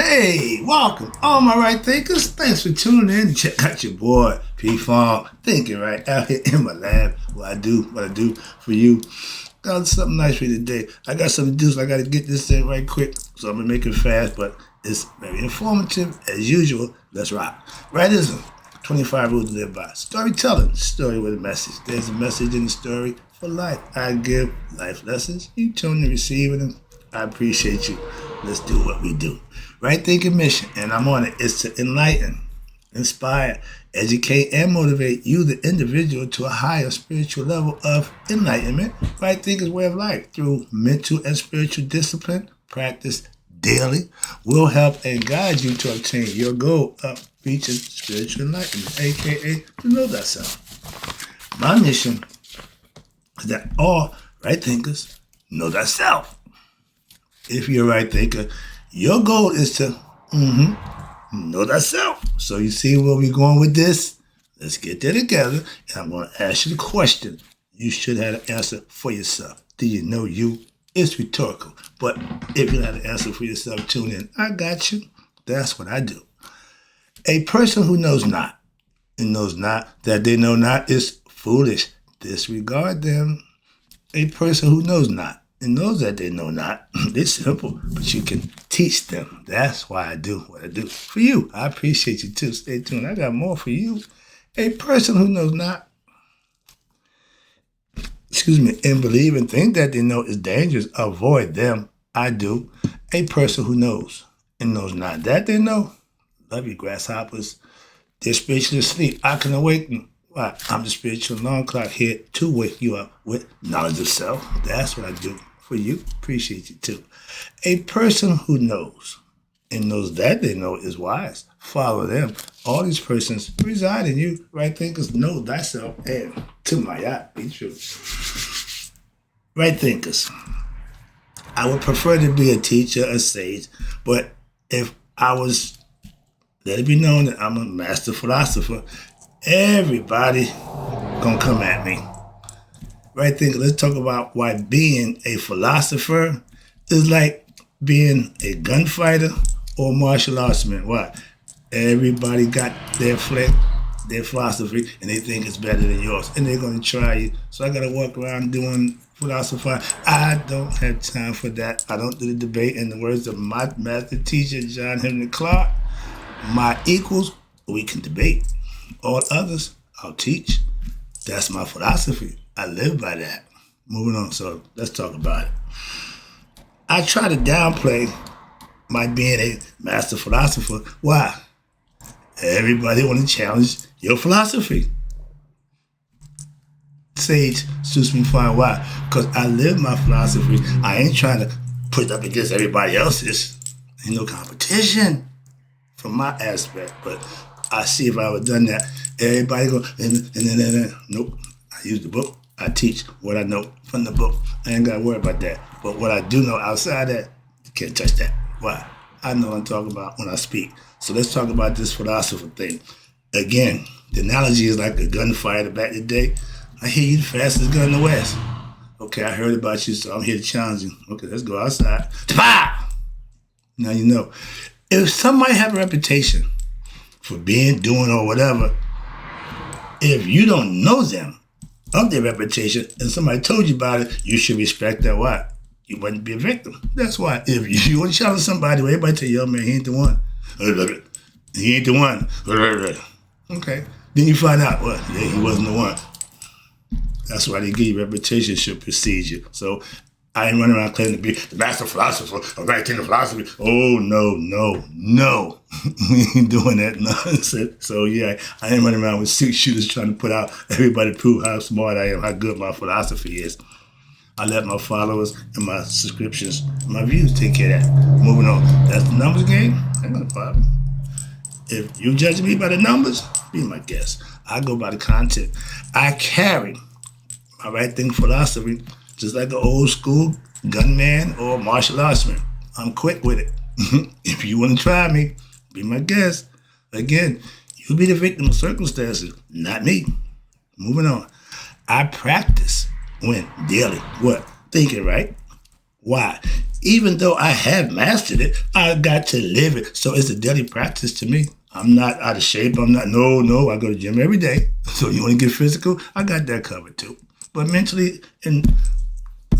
Hey, welcome, all my right thinkers. Thanks for tuning in. Check out your boy, P-Fong, thinking right out here in my lab. What I do for you. Got something nice for you today. I got something to do, so I got to get this in right quick. So I'm going to make it fast, but it's very informative as usual. Let's rock. Rightism, 25 rules to live by. Storytelling, story with a message. There's a message in the story for life. I give life lessons. You tune to receiving them. I appreciate you. Let's do what we do. Right thinking mission, and I'm on it, is to enlighten, inspire, educate, and motivate you, the individual, to a higher spiritual level of enlightenment. Right thinker's way of life through mental and spiritual discipline, practice daily, will help and guide you to obtain your goal of reaching spiritual enlightenment, aka to know thyself. My mission is that all right thinkers know thyself. If you're a right thinker, your goal is to know thyself. So you see where we're going with this? Let's get there together. And I'm going to ask you the question. You should have an answer for yourself. Do you know you? It's rhetorical. But if you have an answer for yourself, tune in. I got you. That's what I do. A person who knows not and knows not that they know not is foolish. Disregard them. A person who knows not and knows that they know not, it's simple, but you can teach them. That's why I do what I do for you. I appreciate you too. Stay tuned. I got more for you. A person who knows not, and believe and think that they know is dangerous, avoid them. I do. A person who knows and knows not that they know, love you, grasshoppers. They're spiritually asleep. I can awaken. Why? I'm the spiritual alarm clock here to wake you up with knowledge of self. That's what I do for you. Appreciate you too. A person who knows and knows that they know is wise. Follow them. All these persons reside in you. Right thinkers, know thyself, and to my eye, be true. Right thinkers. I would prefer to be a teacher, a sage, but if I was, let it be known that I'm a master philosopher, everybody gonna come at me. Right thinker, let's talk about why being a philosopher is like being a gunfighter or martial artsman. Why? Everybody got their flick, their philosophy, and they think it's better than yours, and they're gonna try you. So I gotta walk around doing philosophy. I don't have time for that. I don't do the debate. In the words of my master teacher, John Henry Clark, my equals, we can debate. All others, I'll teach. That's my philosophy. I live by that. Moving on, so let's talk about it. I try to downplay my being a master philosopher. Why? Everybody want to challenge your philosophy. Sage suits me fine. Why? Because I live my philosophy. I ain't trying to put it up against everybody else's. Ain't no competition from my aspect, but I see if I would done that, everybody go, and nope. I use the book. I teach what I know from the book. I ain't got to worry about that. But what I do know outside that, you can't touch that. Why? I know what I'm talking about when I speak. So let's talk about this philosopher thing. Again, the analogy is like a gunfighter back in the day. I hear you the fastest gun in the West. Okay, I heard about you, so I'm here to challenge you. Okay, let's go outside. Ta-bah! Now you know. If somebody have a reputation for being, doing, or whatever, if you don't know them of their reputation and somebody told you about it, you should respect that. Why? You wouldn't be a victim. That's why. If you want to challenge somebody, well, everybody tell you, oh man, he ain't the one. He ain't the one. Okay. Then you find out, well, yeah, he wasn't the one. That's why they give you reputation should precede you. So I ain't running around claiming to be the master philosopher of right thinking philosophy. Oh, no. We ain't doing that nonsense. So, yeah, I ain't running around with 6 shooters trying to put out everybody to prove how smart I am, how good my philosophy is. I let my followers and my subscriptions, my views take care of that. Moving on. That's the numbers game. Ain't no problem. If you judge me by the numbers, be my guest. I go by the content. I carry my right thinking philosophy just like an old school gunman or martial artsman. I'm quick with it. If you want to try me, be my guest. Again, you be the victim of circumstances, not me. Moving on. I practice when daily. What? Thinking right. Why? Even though I have mastered it, I got to live it. So it's a daily practice to me. I'm not out of shape. I go to the gym every day. So you want to get physical? I got that covered too. But mentally and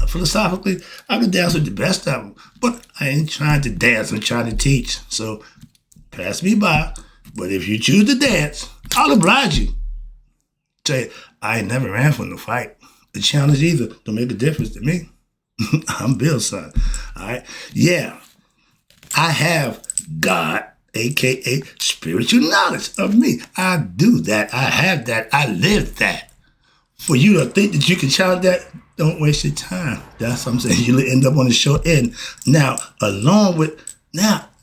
philosophically, I can dance with the best of them. But I ain't trying to dance. I'm trying to teach. So pass me by. But if you choose to dance, I'll oblige you. Tell you, I ain't never ran from the fight. The challenge either don't make a difference to me. I'm Bill's son. All right. Yeah. I have God, aka spiritual knowledge of me. I do that. I have that. I live that. For you to think that you can challenge that, don't waste your time. That's what I'm saying. You'll end up on the short end. Now,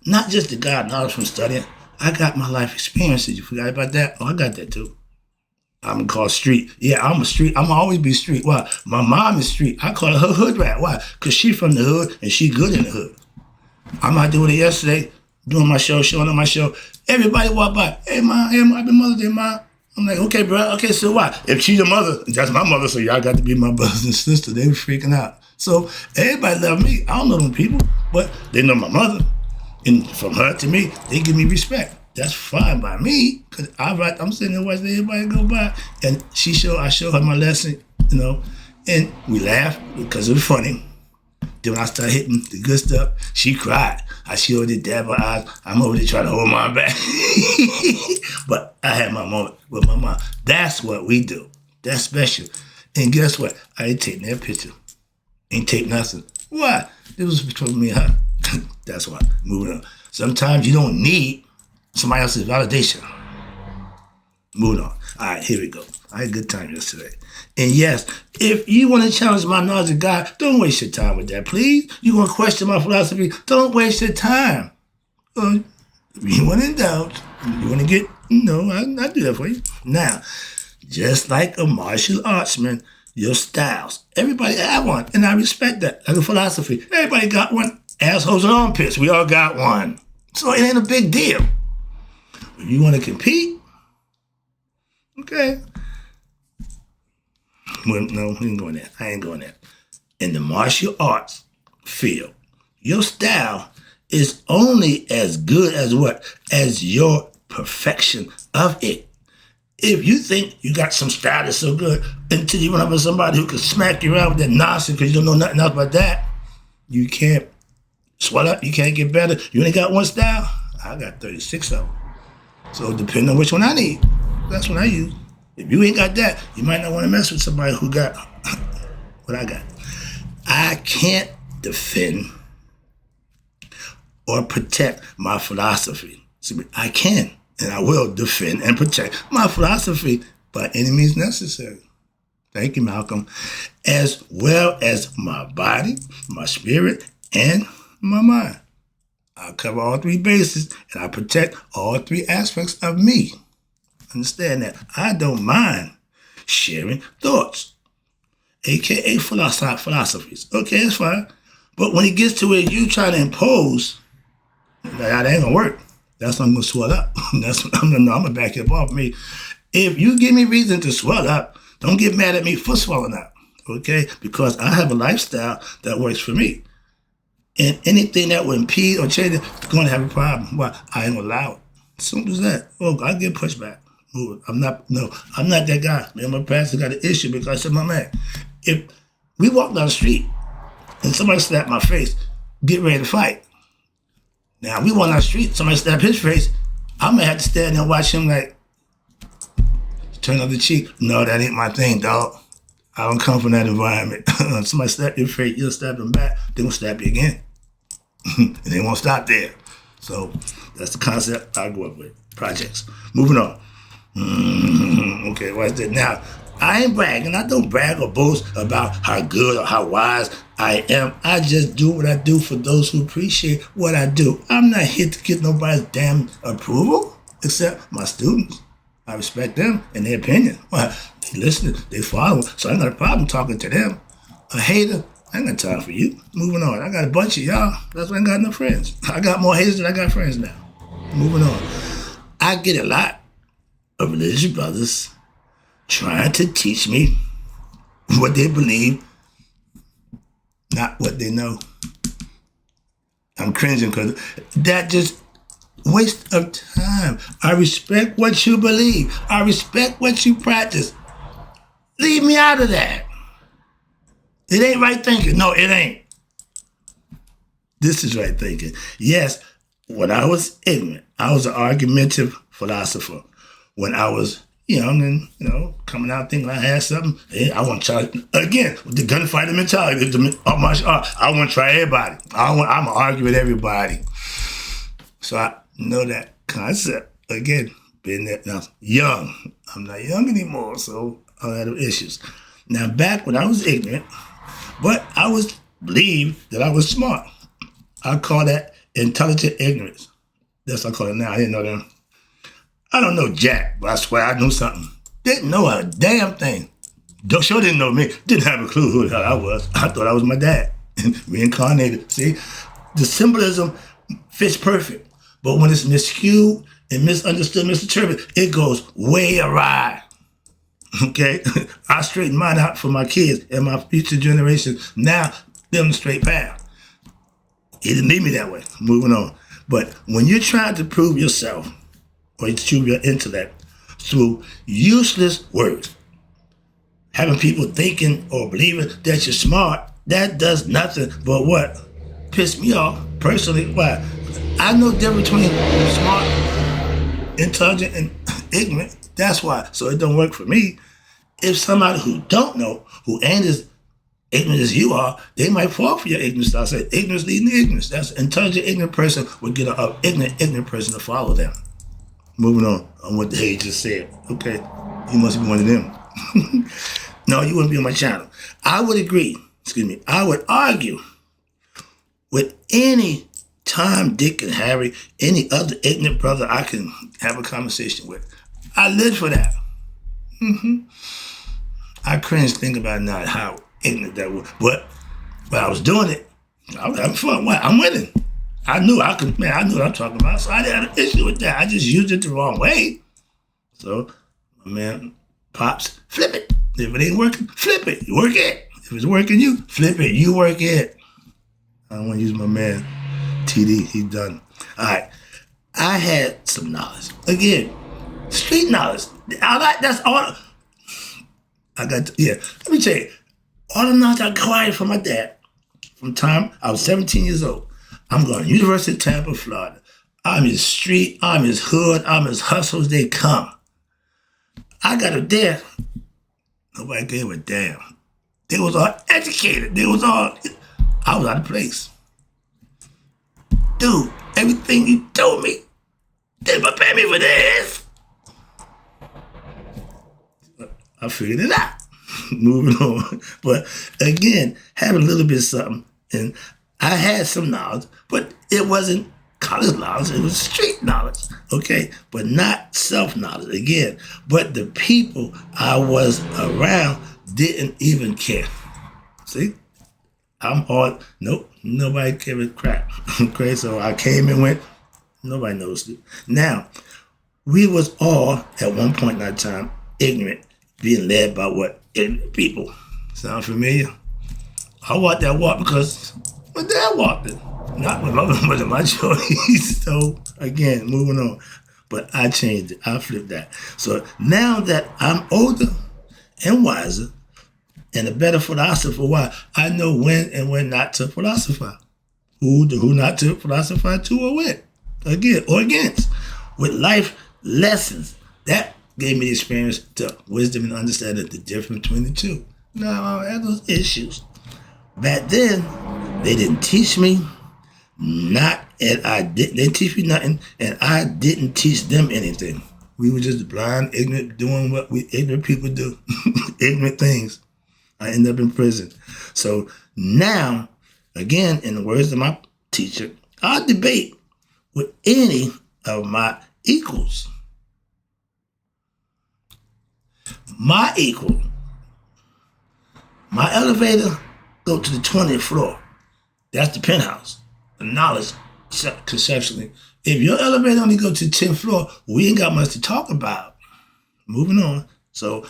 not just the God knowledge from studying. I got my life experiences. You forgot about that? Oh, I got that too. I'm called street. Yeah, I'm a street. I'm always be street. Why? My mom is street. I call her hood rat. Why? Because she from the hood and she good in the hood. I'm out doing it yesterday, doing my show, showing up my show. Everybody walk by. Hey, Ma, happy Mother's Day, Ma. I'm like, okay, bro. Okay, so what? If she's your mother, that's my mother, so y'all got to be my brothers and sisters. They were freaking out. So everybody love me. I don't know them people, but they know my mother. And from her to me, they give me respect. That's fine by me, because I'm sitting there watching everybody go by. And I show her my lesson, and we laugh because it was funny. Then when I start hitting the good stuff, she cried. I showed her dab her eyes. I'm over there trying to hold mine back. But I had my moment with my mom. That's what we do. That's special. And guess what? I ain't taking that picture. Ain't take nothing. Why? It was between me and her. That's why. Moving on. Sometimes you don't need somebody else's validation. Moving on. All right, here we go. I had a good time yesterday. And yes, if you want to challenge my knowledge of God, don't waste your time with that, please. You want to question my philosophy, don't waste your time. If you want to indulge, you want to get, I'll do that for you. Now, just like a martial artsman, your styles, everybody have one, and I respect that. Like a philosophy, everybody got one. Assholes and armpits, we all got one. So it ain't a big deal. If you want to compete, okay. Well, no, we ain't going there. I ain't going there. In the martial arts field, your style is only as good as what? As your perfection of it. If you think you got some style that's so good, until you run up with somebody who can smack you around with that nonsense because you don't know nothing else about that, you can't swell up, you can't get better. You only got one style? I got 36 of them. So depending on which one I need, that's what I use. If you ain't got that, you might not want to mess with somebody who got what I got. I can't defend or protect my philosophy. I can, and I will defend and protect my philosophy by any means necessary. Thank you, Malcolm. As well as my body, my spirit, and my mind. I cover all three bases, and I protect all three aspects of me. Understand that. I don't mind sharing thoughts, aka philosophies. Okay, it's fine. But when it gets to where you try to impose, that ain't gonna work. That's when I'm gonna swell up. That's what I'm gonna back it off me. If you give me reason to swell up, don't get mad at me for swelling up. Okay? Because I have a lifestyle that works for me. And anything that would impede or change it, is going to have a problem. Why? I ain't gonna allow it. Simple as that. Oh, I get pushback. I'm not that guy. Me and my pastor got an issue because I said, my man, if we walk down the street and somebody slap my face, get ready to fight. Now, we walk down the street, somebody slap his face, I may have to stand there and watch him like, turn up the cheek. No, that ain't my thing, dog. I don't come from that environment. Somebody slap your face, you'll slap them back, they gonna slap you again. And they won't stop there. So that's the concept I grew up with. Projects. Moving on. Okay, what's that? Now, I ain't bragging. I don't brag or boast about how good or how wise I am. I just do what I do for those who appreciate what I do. I'm not here to get nobody's damn approval, except my students. I respect them and their opinion. Well, they listen, they follow, so I ain't got a problem talking to them. A hater, I ain't got time for you. Moving on. I got a bunch of y'all. That's why I ain't got no friends. I got more haters than I got friends now. Moving on. I get a lot of religious brothers trying to teach me what they believe not what they know. I'm cringing because that just waste of time. I respect what you believe. I respect what you practice. Leave me out of that. It ain't right thinking. No, it ain't. This is right thinking. Yes, when I was ignorant, I was an argumentative philosopher. When I was young and, coming out thinking I had something, hey, I want to try, again, with the gunfighter mentality, I want to try everybody. I'm going to argue with everybody. So I know that concept. Again, being that now young. I'm not young anymore, so I had issues. Now, back when I was ignorant, but I was believed that I was smart. I call that intelligent ignorance. That's what I call it now. I didn't know them. I don't know jack, but I swear I knew something. Didn't know a damn thing. Sure didn't know me. Didn't have a clue who the hell I was. I thought I was my dad. Reincarnated. See? The symbolism fits perfect. But when it's miscued and misunderstood, misinterpreted, it goes way awry. Okay? I straighten mine out for my kids and my future generations. Now, they're on the straight path. He didn't leave me that way. Moving on. But when you're trying to prove yourself or to prove your intellect through useless words, having people thinking or believing that you're smart, that does nothing but what? Piss me off personally. Why? I know the difference between smart, intelligent, and ignorant. That's why. So it don't work for me. If somebody who don't know, who ain't as ignorant as you are, they might fall for your ignorance. I said, ignorance leading to ignorance. That's an intelligent, ignorant person would get an ignorant person to follow them. Moving on what the hell you just said. Okay, you must be one of them. No, you wouldn't be on my channel. I would agree, I would argue with any Tom, Dick, and Harry, any other ignorant brother I can have a conversation with. I live for that. I cringe thinking about now how ignorant that was. But when I was doing it, I was having fun. Why? I'm winning. I knew I knew what I'm talking about. So I didn't have an issue with that. I just used it the wrong way. So, man, Pops, flip it. If it ain't working, flip it. You work it. If it's working you, flip it. You work it. I don't want to use my man TD. He's done. All right. I had some knowledge. Again, street knowledge. That's all. Let me tell you. All the knowledge I acquired from my dad from the time I was 17 years old. I'm going to University of Tampa, Florida. I'm his street, I'm his hood, I'm his hustle as they come. I got up there. Nobody gave a damn. They was all educated. I was out of place. Dude, everything you told me, they prepare me for this. I figured it out. Moving on. But again, having a little bit of something, and I had some knowledge, but it wasn't college knowledge, it was street knowledge, okay? But not self-knowledge, again. But the people I was around didn't even care. See? Nobody gave a crap. Okay, so I came and went, nobody noticed it. Now, we was all, at one point in our time, ignorant, being led by what? Ignorant people. Sound familiar? I walked that walk because my dad walked it. Not with my choice. So, again, moving on. But I changed it. I flipped that. So now that I'm older and wiser and a better philosopher, why? I know when and when not to philosophize. Who not to philosophize to or with. Again, or against. With life lessons. That gave me the experience to wisdom and understanding the difference between the two. Now, I had those issues. Back then, they didn't teach me they didn't teach me nothing, and I didn't teach them anything. We were just blind, ignorant, doing what we ignorant people do. Ignorant things. I ended up in prison. So now, again, in the words of my teacher, I'll debate with any of my equals. My equal. My elevator go to the 20th floor. That's the penthouse. The knowledge, conceptually. If your elevator only go to the 10th floor, we ain't got much to talk about. Moving on. So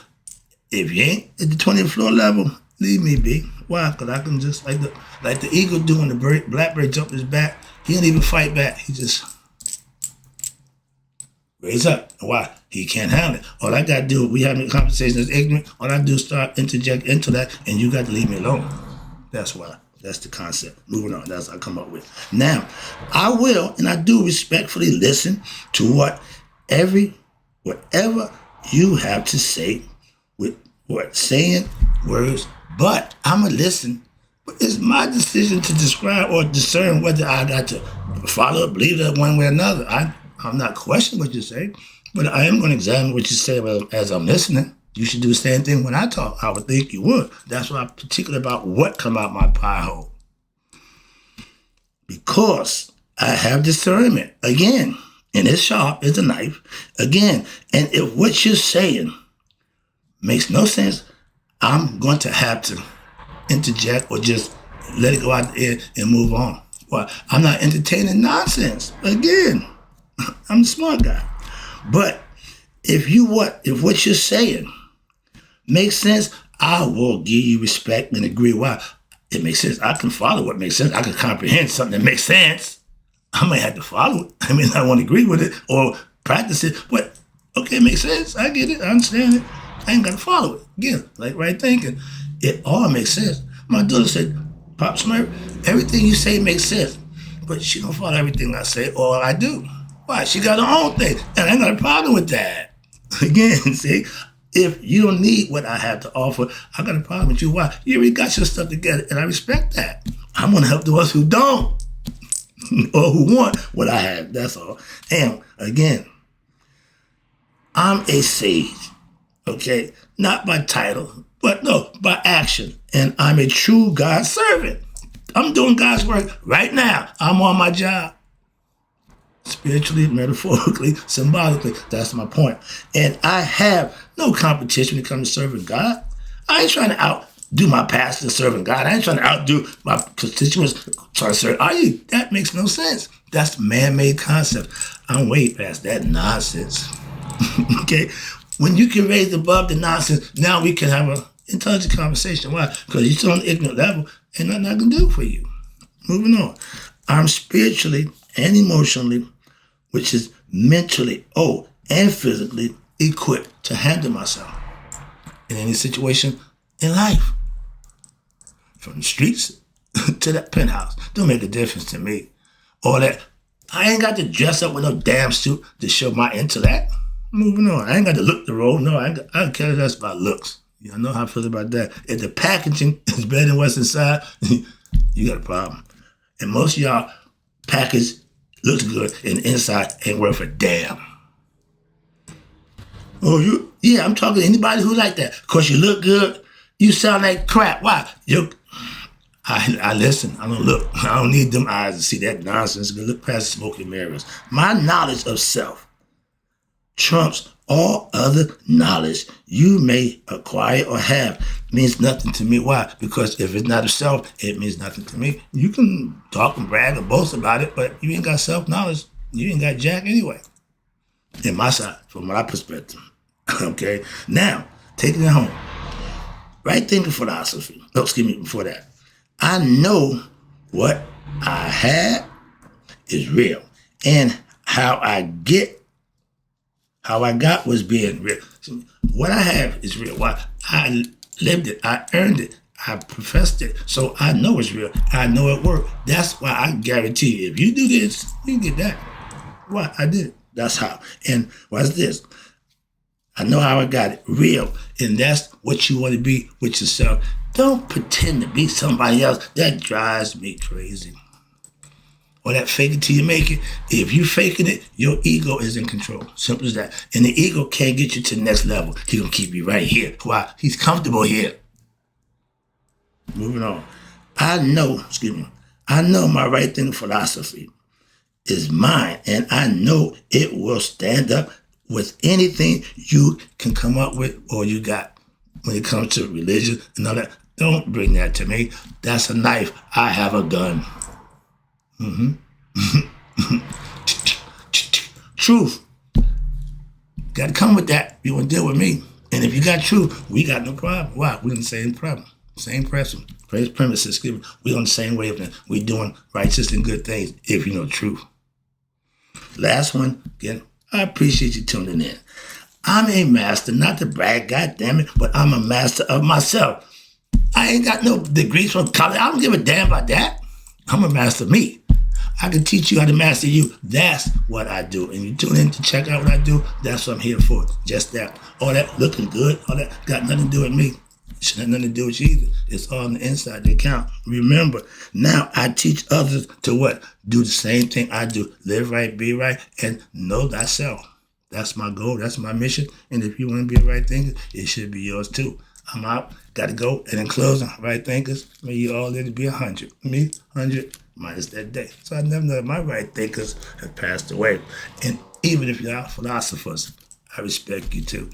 if you ain't at the 20th floor level, leave me be. Why? Because I can just, like the eagle do when the blackbird jumped his back. He didn't even fight back. He just raise up. Why? He can't handle it. All I got to do, we having a conversation that's ignorant, all I do is start interject into that, and you got to leave me alone. That's why. That's the concept. Moving on. That's what I come up with. Now, I will, and I do respectfully listen to whatever you have to say with what saying words, but I'm going to listen. But it's my decision to describe or discern whether I got to follow, believe that one way or another. I'm not questioning what you say, but I am going to examine what you say as I'm listening. You should do the same thing when I talk. I would think you would. That's why I'm particular about what come out my pie hole. Because I have discernment. Again, and it's sharp as a knife. Again, and if what you're saying makes no sense, I'm going to have to interject or just let it go out there and move on. Well, I'm not entertaining nonsense. Again, I'm the smart guy. But if what you're saying makes sense, I will give you respect and agree. Why? It makes sense. I can follow what makes sense. I can comprehend something that makes sense. I may have to follow it. I may not want to agree with it or practice it, but okay, it makes sense. I get it. I understand it. I ain't got to follow it. Again, like right thinking. It all makes sense. My daughter said, Pop Smurf, everything you say makes sense, but she don't follow everything I say or I do. Why? She got her own thing, and I ain't got a problem with that. Again, see, if you don't need what I have to offer, I got a problem with you. Why? You already got your stuff together, and I respect that. I'm going to help those who don't or who want what I have. That's all. And again, I'm a sage, okay? Not by title, but no, by action. And I'm a true God servant. I'm doing God's work right now. I'm on my job. Spiritually, metaphorically, symbolically, that's my point. And I have no competition when it comes to serving God. I ain't trying to outdo my pastor serving God. I ain't trying to outdo my constituents trying to serve. That makes no sense. That's man-made concept. I'm way past that nonsense. Okay? When you can raise above the nonsense, now we can have an intelligent conversation. Why? Because you're still on the ignorant level, and nothing I can do for you. Moving on. I'm spiritually and emotionally, which is mentally, and physically equipped to handle myself in any situation in life. From the streets to that penthouse. Don't make a difference to me. All that. I ain't got to dress up with no damn suit to show my intellect. Moving on. I ain't got to look the role. No, I don't care less about looks. I know how I feel about that. If the packaging is better than what's inside, you got a problem. And most of y'all package looks good and inside ain't worth a damn. I'm talking to anybody who like that. Because you look good, you sound like crap. Why? I listen. I don't look. I don't need them eyes to see that nonsense. Go look past the smoke and mirrors. My knowledge of self trumps all other knowledge you may acquire or have. Means nothing to me. Why? Because if it's not of self, it means nothing to me. You can talk and brag and boast about it, but you ain't got self-knowledge. You ain't got jack anyway. In my side, from my perspective. Okay? Now, taking it home. Right thinking philosophy. Before that. I know what I had is real. And how I got was being real. What I have is real. Why? I lived it. I earned it. I professed it. So I know it's real. I know it worked. That's why I guarantee you, if you do this, you can get that. Why? I did it. That's how. And what's this? I know how I got it. Real. And that's what you want to be with yourself. Don't pretend to be somebody else. That drives me crazy. Or that fake it till you make it. If you faking it, your ego is in control. Simple as that. And the ego can't get you to the next level. He's going to keep you right here. Why? He's comfortable here. Moving on. I know my right thinking philosophy is mine. And I know it will stand up with anything you can come up with or you got when it comes to religion and all that. Don't bring that to me. That's a knife. I have a gun. Truth. Got to come with that. You want to deal with me. And if you got truth, we got no problem. Why? We're in the same problem. Same person. Praise premises. We on the same wavelength. We doing righteous and good things if you know truth. Last one, again, I appreciate you tuning in. I'm a master, not to brag, goddammit, but I'm a master of myself. I ain't got no degrees from college. I don't give a damn about that. I'm a master of me. I can teach you how to master you. That's what I do. And you tune in to check out what I do. That's what I'm here for. Just that. All that looking good, all that got nothing to do with me. It should have nothing to do with you either. It's all on the inside that count. Remember, now I teach others to what? Do the same thing I do. Live right, be right, and know thyself. That's my goal. That's my mission. And if you want to be a right thinker, it should be yours too. I'm out. Got to go. And in closing, right thinkers, may you all live to be 100. Me, 100 minus that day. So I never know that my right thinkers have passed away. And even if you're not philosophers, I respect you too.